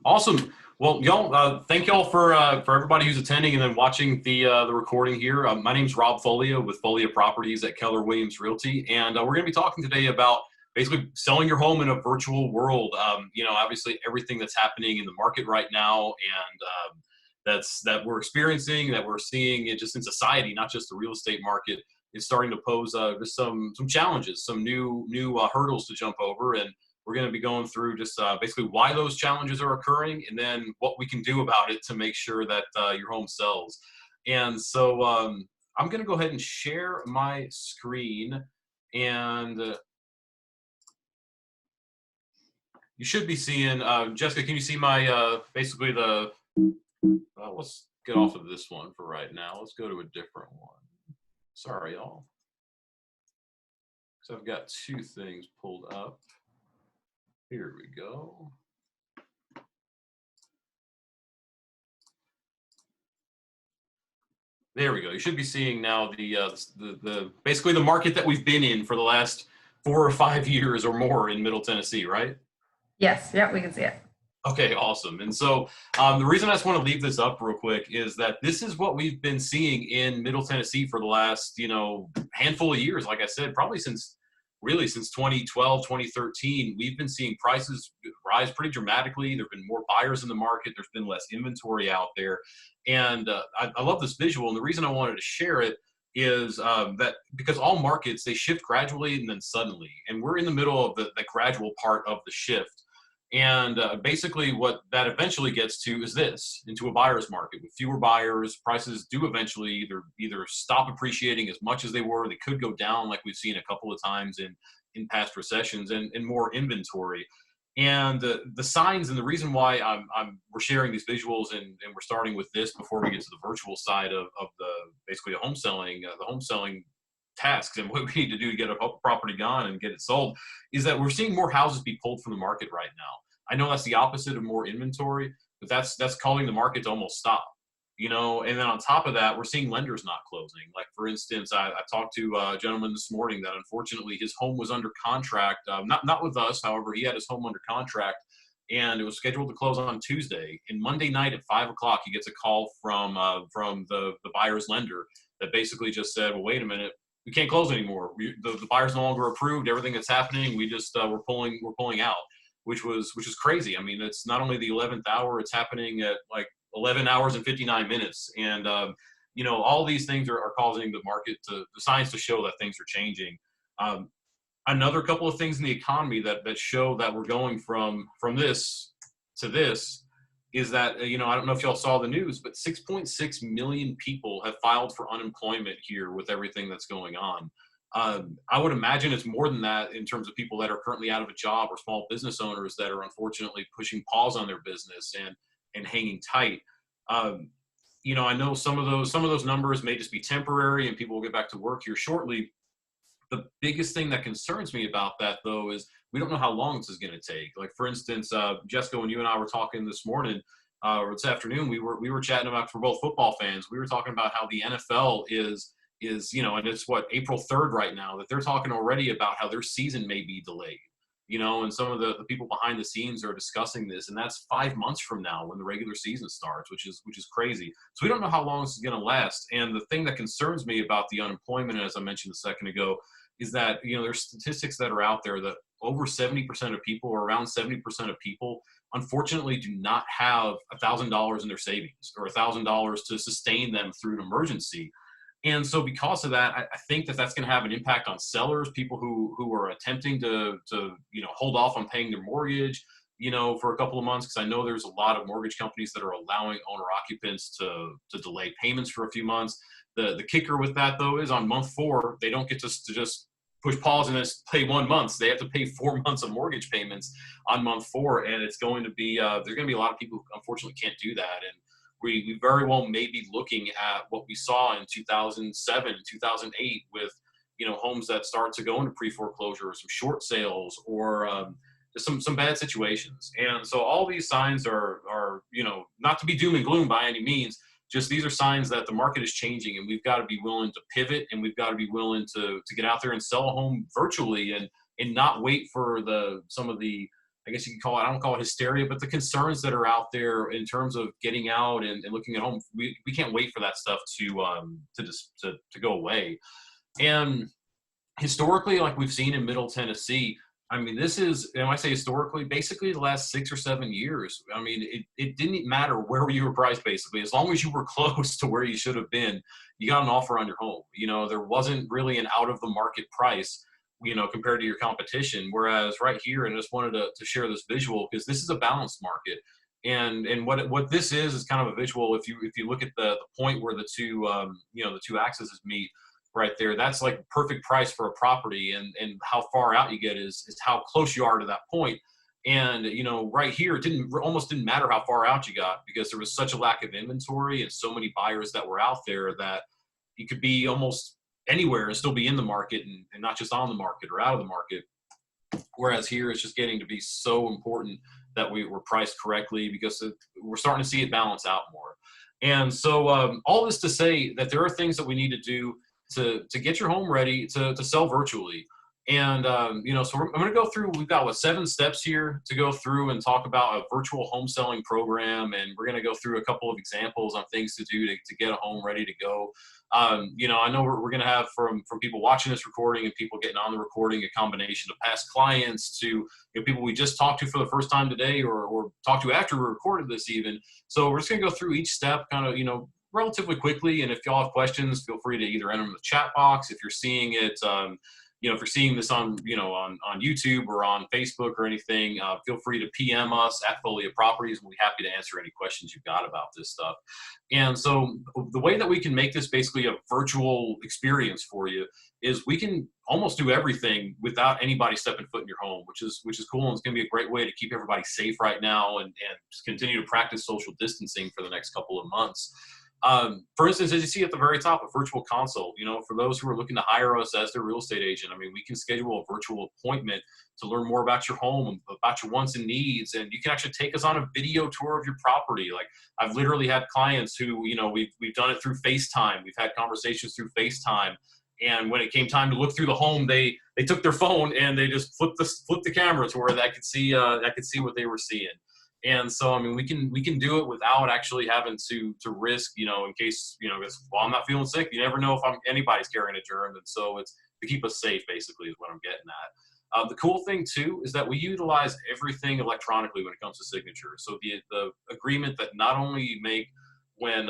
Awesome. Well, y'all, thank y'all for everybody who's attending and then watching the recording here. My name's Rob Folia with Folia Properties at Keller Williams Realty, and we're going to be talking today about basically selling your home in a virtual world. Obviously everything that's happening in the market right now, and that we're experiencing, that we're seeing it just in society, not just the real estate market, is starting to pose just some challenges, some new hurdles to jump over, and we're going to be going through just basically why those challenges are occurring and then what we can do about it to make sure that your home sells. And so I'm going to go ahead and share my screen, and you should be seeing, Jessica, can you see my, basically let's get off of this one for right now. Let's go to a different one. Sorry, y'all. So I've got two things pulled up. Here we go. There we go. You should be seeing now the basically the market that we've been in for the last 4 or 5 years or more in Middle Tennessee, right? Yes, yeah, we can see it. Okay, awesome. And so the reason I just want to leave this up real quick is that this is what we've been seeing in Middle Tennessee for the last, handful of years. Like I said, probably since 2012, 2013, we've been seeing prices rise pretty dramatically. There have been more buyers in the market. There's been less inventory out there. And I love this visual. And the reason I wanted to share it is that because all markets, they shift gradually and then suddenly. And we're in the middle of the gradual part of the shift. And basically what that eventually gets to is this, into a buyer's market. With fewer buyers, prices do eventually either stop appreciating as much as they were. They could go down like we've seen a couple of times in past recessions, and more inventory. And the signs and the reason why we're sharing these visuals and we're starting with this before we get to the virtual side of the basically the home selling tasks and what we need to do to get a property gone and get it sold, is that we're seeing more houses be pulled from the market right now. I know that's the opposite of more inventory, but that's calling the market to almost stop. And then on top of that, we're seeing lenders not closing. Like, for instance, I talked to a gentleman this morning that unfortunately his home was under contract, not with us. However, he had his home under contract and it was scheduled to close on Tuesday. And Monday night at 5 o'clock, he gets a call from the buyer's lender that basically just said, well, wait a minute, we can't close anymore. The buyer's no longer approved. Everything that's happening, we just we're pulling out, which is crazy. I mean, it's not only the 11th hour; it's happening at like 11 hours and 59 minutes, and all these things are causing the market the signs to show that things are changing. Another couple of things in the economy that show that we're going from this to this is that, I don't know if y'all saw the news, but 6.6 million people have filed for unemployment here with everything that's going on. I would imagine it's more than that in terms of people that are currently out of a job or small business owners that are unfortunately pushing pause on their business and hanging tight. I know some of those numbers may just be temporary and people will get back to work here shortly. The biggest thing that concerns me about that, though, is we don't know how long this is going to take. Like, for instance, Jessica, when you and I were talking this morning or this afternoon, we were chatting about, for both football fans, we were talking about how the NFL is and it's April 3rd right now, that they're talking already about how their season may be delayed. And some of the people behind the scenes are discussing this, and that's 5 months from now when the regular season starts, which is crazy. So we don't know how long this is going to last. And the thing that concerns me about the unemployment, as I mentioned a second ago, is that, there's statistics that are out there that over 70% of people, or around 70% of people, unfortunately do not have $1,000 in their savings or $1,000 to sustain them through an emergency. And so because of that, I think that's going to have an impact on sellers, people who are attempting to hold off on paying their mortgage, for a couple of months, because I know there's a lot of mortgage companies that are allowing owner occupants to delay payments for a few months. The kicker with that, though, is on month 4, they don't get to just push pause and just pay 1 month. They have to pay 4 months of mortgage payments on month 4, and it's going to be there's going to be a lot of people who unfortunately can't do that. And we very well may be looking at what we saw in 2007, 2008 with, homes that start to go into pre-foreclosure or some short sales or just some bad situations. And so all these signs are, not to be doom and gloom by any means, just these are signs that the market is changing and we've got to be willing to pivot and we've got to be willing to get out there and sell a home virtually and not wait for some of the I guess you can call it, I don't call it hysteria, but the concerns that are out there in terms of getting out and looking at home. We can't wait for that stuff to go away. And historically, like we've seen in Middle Tennessee, I mean, this is, and when I say historically, basically the last 6 or 7 years. I mean, it didn't matter where you were priced, basically. As long as you were close to where you should have been, you got an offer on your home. There wasn't really an out of the market price, compared to your competition. Whereas right here, and I just wanted to share this visual because this is a balanced market. And what this is kind of a visual. If you look at the point where the two axes meet, right there, that's like perfect price for a property, and how far out you get is how close you are to that point. And right here, it almost didn't matter how far out you got, because there was such a lack of inventory and so many buyers that were out there that you could be almost anywhere and still be in the market, and not just on the market or out of the market. Whereas here, it's just getting to be so important that we're priced correctly, because we're starting to see it balance out more. And so all this to say that there are things that we need to do to get your home ready to sell virtually. And so I'm going to go through, we've got 7 steps here to go through and talk about a virtual home selling program. And we're going to go through a couple of examples on things to do to get a home ready to go. I know we're going to have from people watching this recording and people getting on the recording, a combination of past clients to people we just talked to for the first time today, or talked to after we recorded this even. So we're just going to go through each step kind of, relatively quickly. And if y'all have questions, feel free to either enter them in the chat box. If you're seeing it, if you're seeing this on YouTube or on Facebook or anything, feel free to PM us at Folia Properties. We'll be happy to answer any questions you've got about this stuff. And so the way that we can make this basically a virtual experience for you is we can almost do everything without anybody stepping foot in your home, which is cool. And it's going to be a great way to keep everybody safe right now, and just continue to practice social distancing for the next couple of months. For instance, as you see at the very top, a virtual consult, for those who are looking to hire us as their real estate agent, I mean, we can schedule a virtual appointment to learn more about your home, about your wants and needs. And you can actually take us on a video tour of your property. Like, I've literally had clients who, we've done it through FaceTime. We've had conversations through FaceTime. And when it came time to look through the home, they took their phone and they just flipped the camera to where I could see what they were seeing. And so, I mean, we can do it without actually having to risk, in case, while I'm not feeling sick, you never know if anybody's carrying a germ. And so it's to keep us safe, basically, is what I'm getting at. The cool thing, too, is that we utilize everything electronically when it comes to signatures. So the agreement that not only you make when,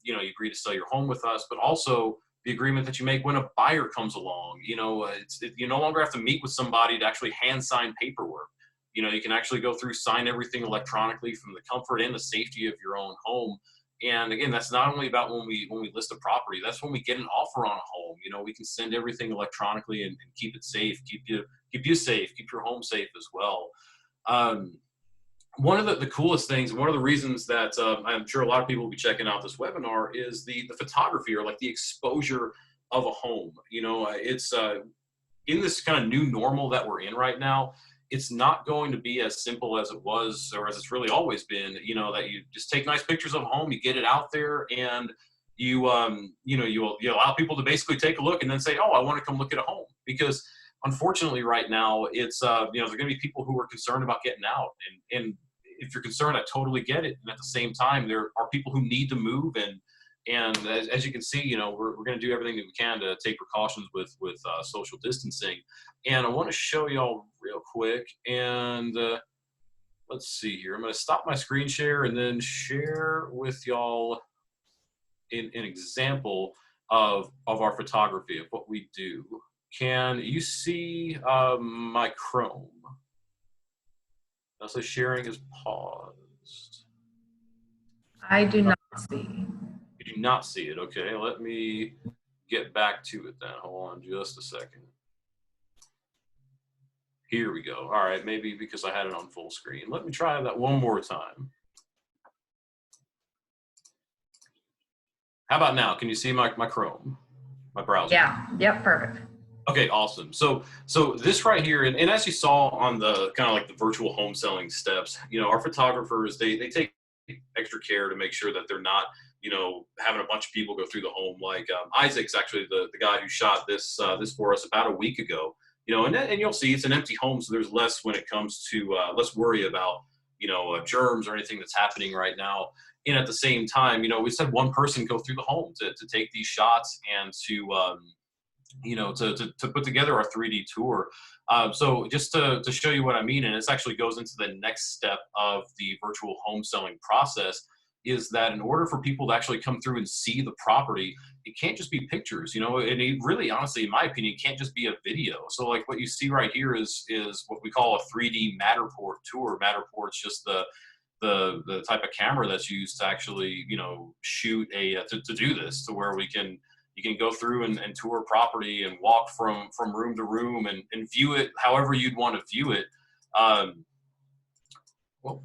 you agree to sell your home with us, but also the agreement that you make when a buyer comes along. You no longer have to meet with somebody to actually hand sign paperwork. You can actually go through, sign everything electronically from the comfort and the safety of your own home. And again, that's not only about when we list a property, that's when we get an offer on a home. We can send everything electronically and keep it safe, keep you safe, keep your home safe as well. One of the coolest things, one of the reasons that I'm sure a lot of people will be checking out this webinar, is the photography, or like the exposure of a home. It's in this kind of new normal that we're in right now. It's not going to be as simple as it was, or as it's really always been, that you just take nice pictures of a home, you get it out there, and you allow people to basically take a look and then say, oh, I want to come look at a home. Because unfortunately right now, it's, there are going to be people who are concerned about getting out. And if you're concerned, I totally get it. And at the same time, there are people who need to move. And as you can see, we're going to do everything that we can to take precautions with social distancing. And I want to show y'all real quick. And let's see here. I'm going to stop my screen share and then share with y'all an example of our photography, of what we do. Can you see my Chrome? Also, sharing is paused. I do not see. You do not see it. Okay, let me get back to it then. Hold on just a second. Here we go. All right, maybe because I had it on full screen. Let me try that one more time. How about now? Can you see my Chrome, my browser? Yeah, yep, perfect. Okay, awesome. So this right here, and as you saw on the kind of like the virtual home selling steps, our photographers, they take extra care to make sure that they're not, having a bunch of people go through the home. Like Isaac's actually the guy who shot this for us about a week ago. and you'll see it's an empty home, so there's less when it comes to less worry about germs or anything that's happening right now. And at the same time, we just had one person go through the home to take these shots and to put together our 3D tour. So just to show you what I mean, and this actually goes into the next step of the virtual home selling process, is that in order for people to actually come through and see the property, it can't just be pictures, and it really, honestly, in my opinion, can't just be a video. So like what you see right here is what we call a 3D Matterport tour. Matterport's just the type of camera that's used to actually shoot to do this, to where you can go through and tour property and walk from room to room and view it however you'd want to view it. Well,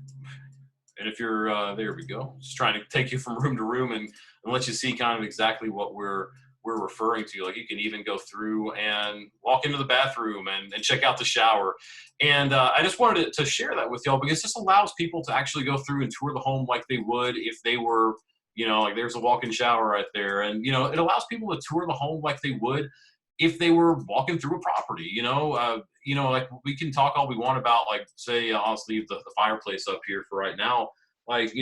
and if you're there we go, just trying to take you from room to room and let you see kind of exactly what we're referring to. Like you can even go through and walk into the bathroom and check out the shower. And I just wanted to share that with y'all, because this allows people to actually go through and tour the home like they would if they were, like there's a walk-in shower right there. And, it allows people to tour the home like they would if they were walking through a property, like we can talk all we want about, like, say, I'll just leave the fireplace up here for right now. Like,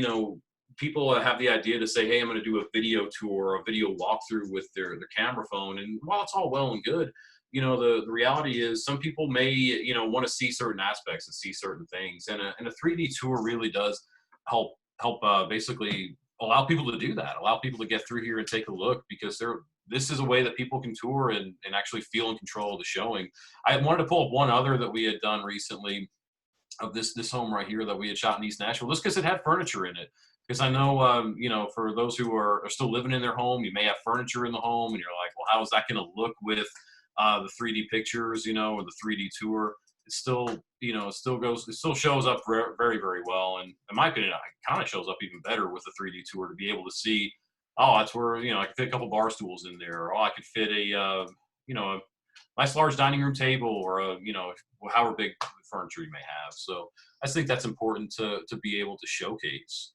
people have the idea to say, hey, I'm going to do a video tour or a video walkthrough with their camera phone. And while it's all well and good, the reality is some people may, want to see certain aspects and see certain things. And a 3D tour really does help basically allow people to do that, allow people to get through here and take a look, because this is a way that people can tour and actually feel in control of the showing. I wanted to pull up one other that we had done recently of this home right here that we had shot in East Nashville, just because it had furniture in it. Because I know, for those who are still living in their home, you may have furniture in the home, and you're like, well, how is that going to look with the 3D pictures, or the 3D tour? It still, it still shows up very, very well. And in my opinion, it kind of shows up even better with a 3D tour, to be able to see, oh, that's where, I could fit a couple bar stools in there, or I could fit a nice large dining room table, or however big furniture you may have. So I just think that's important to be able to showcase.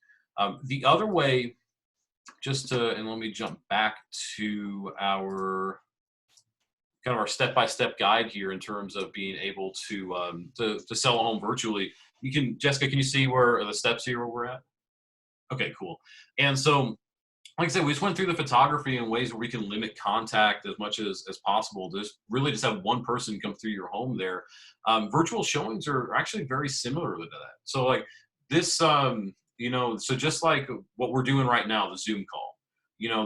The other way, and let me jump back to our kind of our step-by-step guide here in terms of being able to sell a home virtually. Jessica, can you see where the steps here where we're at? Okay, cool. And so, like I said, we just went through the photography in ways where we can limit contact as much as possible. Just have one person come through your home there. Virtual showings are actually very similar to that. So like this, so just like what we're doing right now, the Zoom call,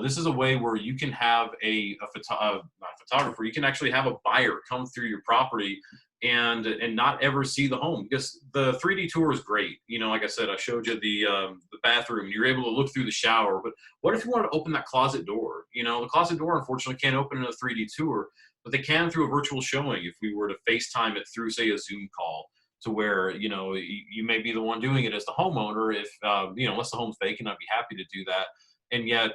this is a way where you can have not photographer, you can actually have a buyer come through your property and not ever see the home, because the 3D tour is great. Like I said, I showed you the bathroom. You're able to look through the shower, but what if you want to open that closet door? The closet door, unfortunately, can't open in a 3D tour, but they can through a virtual showing if we were to FaceTime it through, say, a Zoom call, to where, you may be the one doing it as the homeowner. If, unless the home's vacant, I'd be happy to do that. And yet,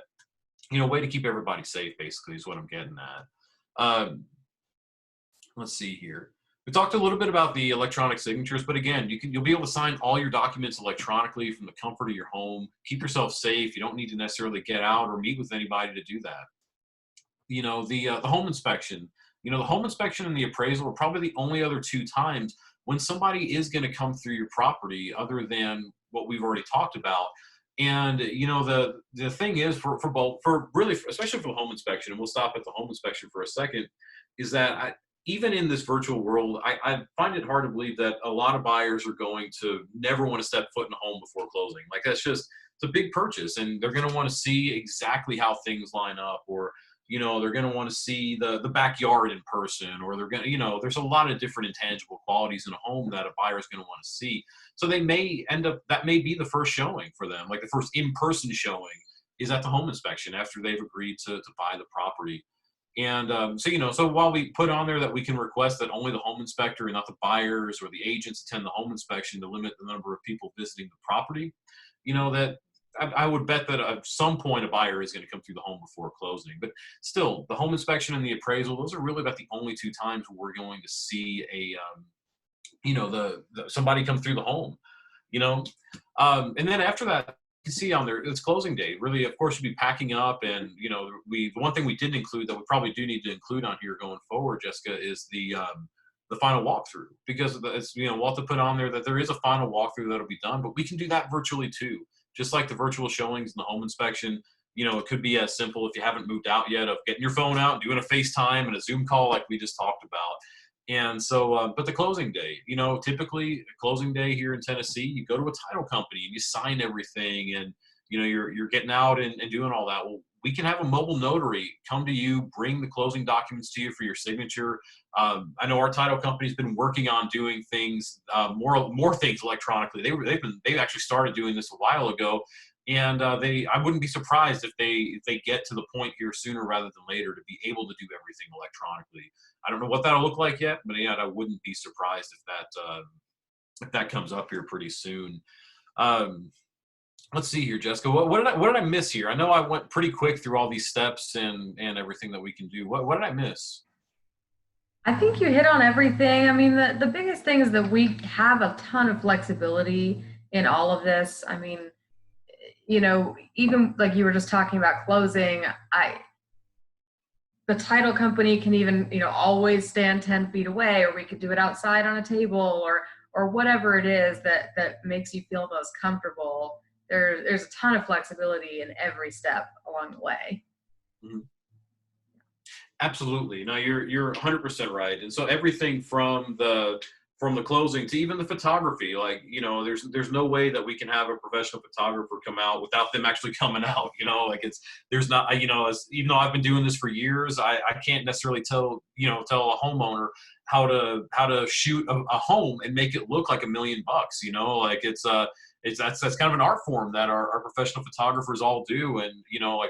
way to keep everybody safe, basically, is what I'm getting at. Let's see here. We talked a little bit about the electronic signatures, but again, you'll be able to sign all your documents electronically from the comfort of your home. Keep yourself safe. You don't need to necessarily get out or meet with anybody to do that. The home inspection. The home inspection and the appraisal are probably the only other two times when somebody is going to come through your property, other than what we've already talked about. And the thing is, for both, especially for the home inspection, and we'll stop at the home inspection for a second, is that even in this virtual world, I find it hard to believe that a lot of buyers are going to never want to step foot in a home before closing. Like, it's a big purchase, and they're going to want to see exactly how things line up, or they're going to want to see the backyard in person, or they're going to, there's a lot of different intangible qualities in a home that a buyer is going to want to see. So that may be the first showing for them, like the first in-person showing is at the home inspection after they've agreed to buy the property. And so while we put on there that we can request that only the home inspector and not the buyers or the agents attend the home inspection to limit the number of people visiting the property, that I would bet that at some point a buyer is going to come through the home before closing. But still, the home inspection and the appraisal, those are really about the only two times where we're going to see somebody come through the home, and then after that, you see on there, it's closing day. Really, of course, you'd be packing up, and the one thing we didn't include that we probably do need to include on here going forward, Jessica, is the the final walkthrough, because it's, we'll have to put on there that there is a final walkthrough that'll be done, but we can do that virtually too. Just like the virtual showings and the home inspection, it could be as simple, if you haven't moved out yet, of getting your phone out and doing a FaceTime and a Zoom call like we just talked about. And so, but the closing day, typically closing day here in Tennessee, you go to a title company and you sign everything, and you're getting out and doing all that. Well, we can have a mobile notary come to you, bring the closing documents to you for your signature. I know our title company's been working on doing things, more things electronically. They've actually started doing this a while ago, and I wouldn't be surprised if they get to the point here sooner rather than later to be able to do everything electronically. I don't know what that'll look like yet, but yeah, I wouldn't be surprised if that comes up here pretty soon. Let's see here, Jessica. What did I miss here? I know I went pretty quick through all these steps and everything that we can do. What did I miss? I think you hit on everything. I mean, the biggest thing is that we have a ton of flexibility in all of this. I mean, even like you were just talking about closing, the title company can even, always stand 10 feet away, or we could do it outside on a table, or whatever it is that makes you feel most comfortable. There's a ton of flexibility in every step along the way. Mm-hmm. Absolutely. No, you're 100% right. And so everything from the closing to even the photography, like, there's no way that we can have a professional photographer come out without them actually coming out. There's not, even though I've been doing this for years, I can't necessarily tell a homeowner how to shoot a home and make it look like $1 million. That's kind of an art form that our professional photographers all do. And,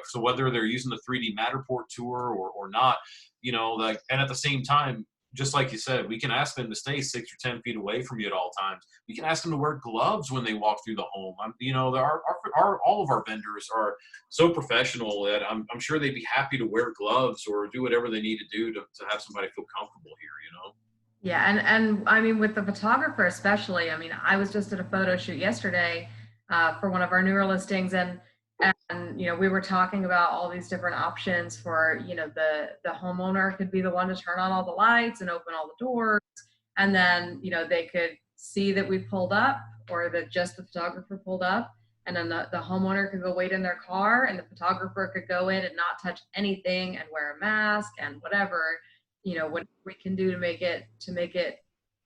so whether they're using the 3D Matterport tour or not, and at the same time, just like you said, we can ask them to stay 6 or 10 feet away from you at all times. We can ask them to wear gloves when they walk through the home. All of our vendors are so professional that I'm sure they'd be happy to wear gloves or do whatever they need to do to have somebody feel comfortable here, Yeah, and I mean, with the photographer especially, I mean, I was just at a photo shoot yesterday for one of our newer listings, and we were talking about all these different options for, the homeowner could be the one to turn on all the lights and open all the doors, and then, they could see that we pulled up, or that just the photographer pulled up, and then the homeowner could go wait in their car, and the photographer could go in and not touch anything and wear a mask and whatever, what we can do to make it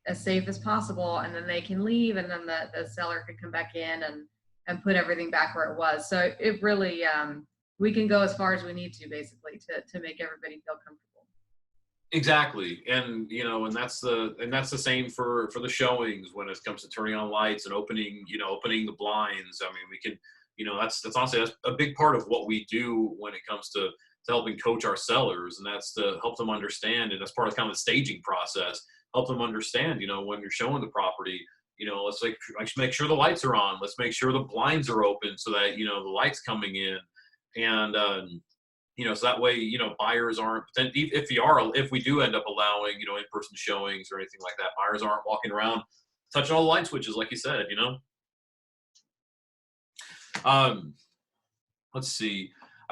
as safe as possible, and then they can leave, and then the seller could come back in and put everything back where it was. So it really, we can go as far as we need to, basically, to make everybody feel comfortable. Exactly. And, and that's the same for the showings when it comes to turning on lights and opening the blinds. I mean, we can, that's honestly, that's a big part of what we do when it comes to helping coach our sellers, and that's to help them understand, and that's part of kind of the staging process, help them understand, when you're showing the property, let's make sure the lights are on, let's make sure the blinds are open so that, the light's coming in, and, so that way, buyers aren't, if we do end up allowing, in-person showings or anything like that, buyers aren't walking around touching all the light switches, like you said, let's see.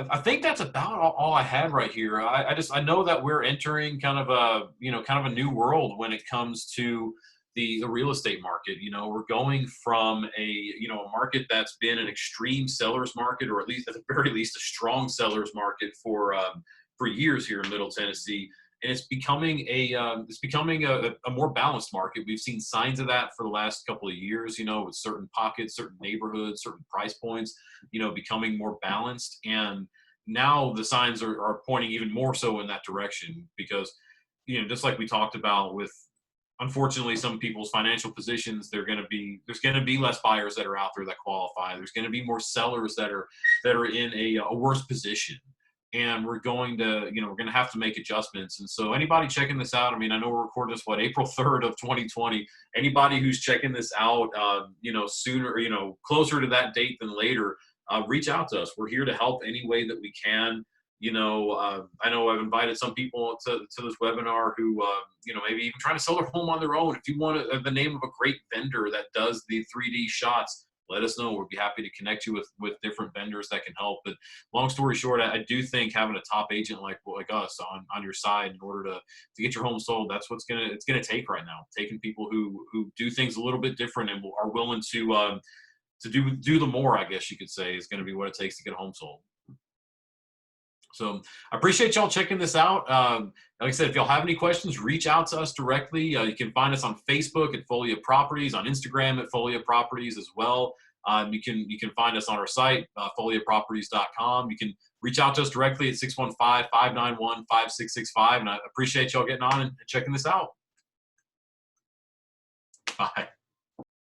I think that's about all I had right here. I know that we're entering kind of a new world when it comes to the real estate market. We're going from a market that's been an extreme seller's market, or at least at the very least a strong seller's market for years here in Middle Tennessee, and it's becoming a more balanced market. We've seen signs of that for the last couple of years, with certain pockets, certain neighborhoods, certain price points, becoming more balanced. And now the signs are pointing even more so in that direction, because, just like we talked about with, unfortunately, some people's financial positions, there's going to be less buyers that are out there that qualify. There's going to be more sellers that are in a worse position. And we're going to have to make adjustments. And so anybody checking this out, I mean, I know we're recording this, April 3rd of 2020. Anybody who's checking this out, sooner, closer to that date than later, reach out to us. We're here to help any way that we can. I know I've invited some people to this webinar who, maybe even trying to sell their home on their own. If you want the name of a great vendor that does the 3D shots, let us know. We'd be happy to connect you with different vendors that can help. But long story short, I do think having a top agent like us on your side in order to get your home sold, that's what's it's gonna take right now. Taking people who do things a little bit different and are willing to do the more, I guess you could say, is going to be what it takes to get a home sold. So I appreciate y'all checking this out. Like I said, if y'all have any questions, reach out to us directly. You can find us on Facebook at Folia Properties, on Instagram at Folia Properties as well. You can find us on our site, foliaproperties.com. You can reach out to us directly at 615-591-5665. And I appreciate y'all getting on and checking this out. Bye.